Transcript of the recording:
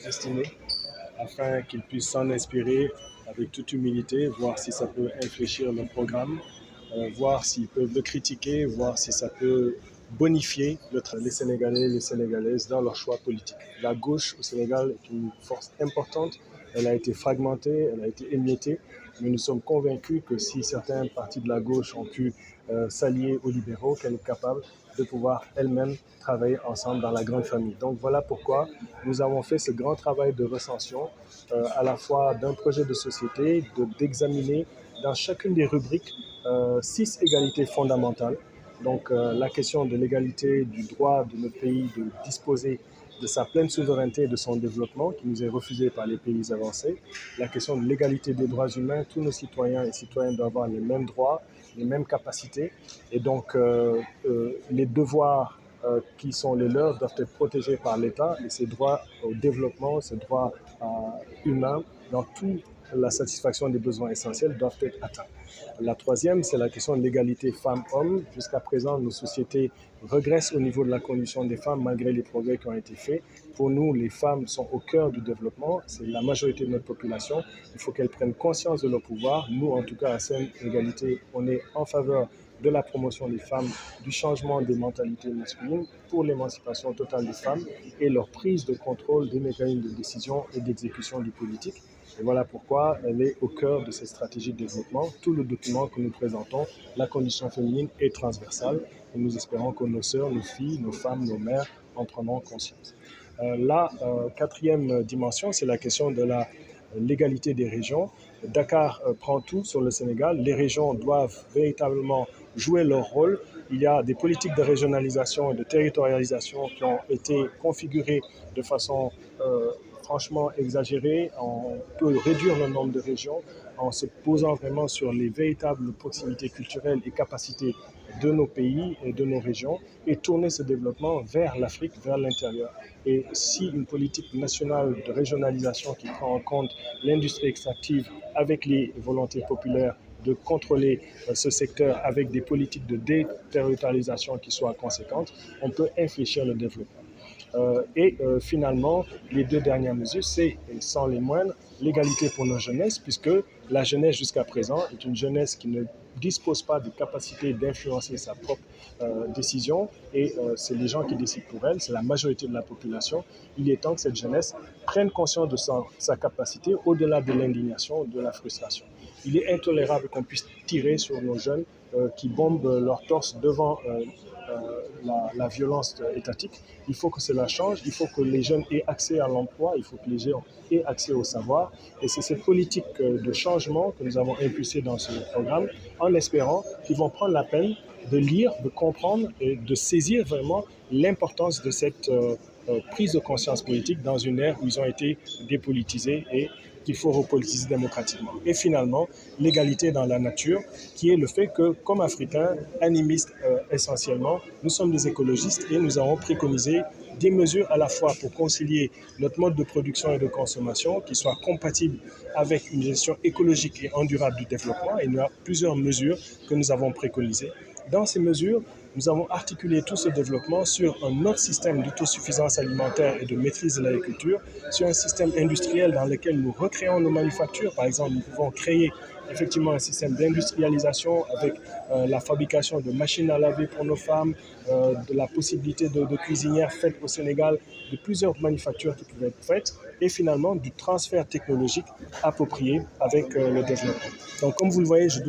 destinée afin qu'ils puissent s'en inspirer avec toute humilité, voir si ça peut infléchir le programme, voir s'ils peuvent le critiquer, voir si ça peut bonifier les Sénégalais et les Sénégalaises dans leur choix politique. La gauche au Sénégal est une force importante, elle a été fragmentée, elle a été émiettée, mais nous sommes convaincus que si certains partis de la gauche ont pu s'allier aux libéraux, qu'elle est capable de pouvoir elle-même travailler ensemble dans la grande famille. Donc voilà pourquoi nous avons fait ce grand travail de recension à la fois d'un projet de société, d'examiner dans chacune des rubriques 6 égalités fondamentales. Donc la question de l'égalité du droit de notre pays de disposer de sa pleine souveraineté et de son développement qui nous est refusé par les pays avancés. La question de l'égalité des droits humains, tous nos citoyens et citoyennes doivent avoir les mêmes droits, les mêmes capacités. Et donc les devoirs qui sont les leurs doivent être protégés par l'État et ces droits au développement, ces droits humains dans toute la satisfaction des besoins essentiels doivent être atteints. La troisième, c'est la question de l'égalité femmes-hommes. Jusqu'à présent, nos sociétés regressent au niveau de la condition des femmes malgré les progrès qui ont été faits. Pour nous, les femmes sont au cœur du développement. C'est la majorité de notre population. Il faut qu'elles prennent conscience de leur pouvoir. Nous, en tout cas, à Scène Égalité, on est en faveur de la promotion des femmes, du changement des mentalités masculines pour l'émancipation totale des femmes et leur prise de contrôle des mécanismes de décision et d'exécution du politique. Et voilà pourquoi elle est au cœur de cette stratégie de développement. Tout le document que nous présentons, la condition féminine, est transversale et nous espérons que nos sœurs, nos filles, nos femmes, nos mères en prendront conscience. La quatrième dimension, c'est la question de l'égalité des régions. Dakar prend tout sur le Sénégal. Les régions doivent véritablement jouer leur rôle. Il y a des politiques de régionalisation et de territorialisation qui ont été configurées de façon franchement exagérée. On peut réduire le nombre de régions en se posant vraiment sur les véritables proximités culturelles et capacités de nos pays et de nos régions et tourner ce développement vers l'Afrique, vers l'intérieur. Et si une politique nationale de régionalisation qui prend en compte l'industrie extractive avec les volontés populaires de contrôler ce secteur avec des politiques de déterritorialisation qui soient conséquentes, on peut infléchir le développement. Finalement, les deux dernières mesures, c'est, sans les moindres, l'égalité pour nos jeunesses, puisque la jeunesse jusqu'à présent est une jeunesse qui ne dispose pas de capacité d'influencer sa propre décision et c'est les gens qui décident pour elle, c'est la majorité de la population. Il est temps que cette jeunesse prenne conscience de sa capacité au-delà de l'indignation, de la frustration. Il est intolérable qu'on puisse tirer sur nos jeunes qui bombent leur torse devant la violence étatique. Il faut que cela change, il faut que les jeunes aient accès à l'emploi, il faut que les jeunes aient accès au savoir. Et c'est cette politique de changement que nous avons impulsée dans ce programme, en espérant qu'ils vont prendre la peine de lire, de comprendre et de saisir vraiment l'importance de cette prise de conscience politique dans une ère où ils ont été dépolitisés et qu'il faut repolitiser démocratiquement. Et finalement, l'égalité dans la nature, qui est le fait que, comme Africains, animistes essentiellement, nous sommes des écologistes et nous avons préconisé des mesures à la fois pour concilier notre mode de production et de consommation qui soit compatible avec une gestion écologique et endurable du développement. Et il y a plusieurs mesures que nous avons préconisées. Dans ces mesures, nous avons articulé tout ce développement sur un autre système d'autosuffisance alimentaire et de maîtrise de l'agriculture, sur un système industriel dans lequel nous recréons nos manufactures. Par exemple, nous pouvons créer effectivement un système d'industrialisation avec la fabrication de machines à laver pour nos femmes, de la possibilité de cuisinières faites au Sénégal, de plusieurs manufactures qui peuvent être faites et finalement du transfert technologique approprié avec le développement. Donc comme vous le voyez, je dois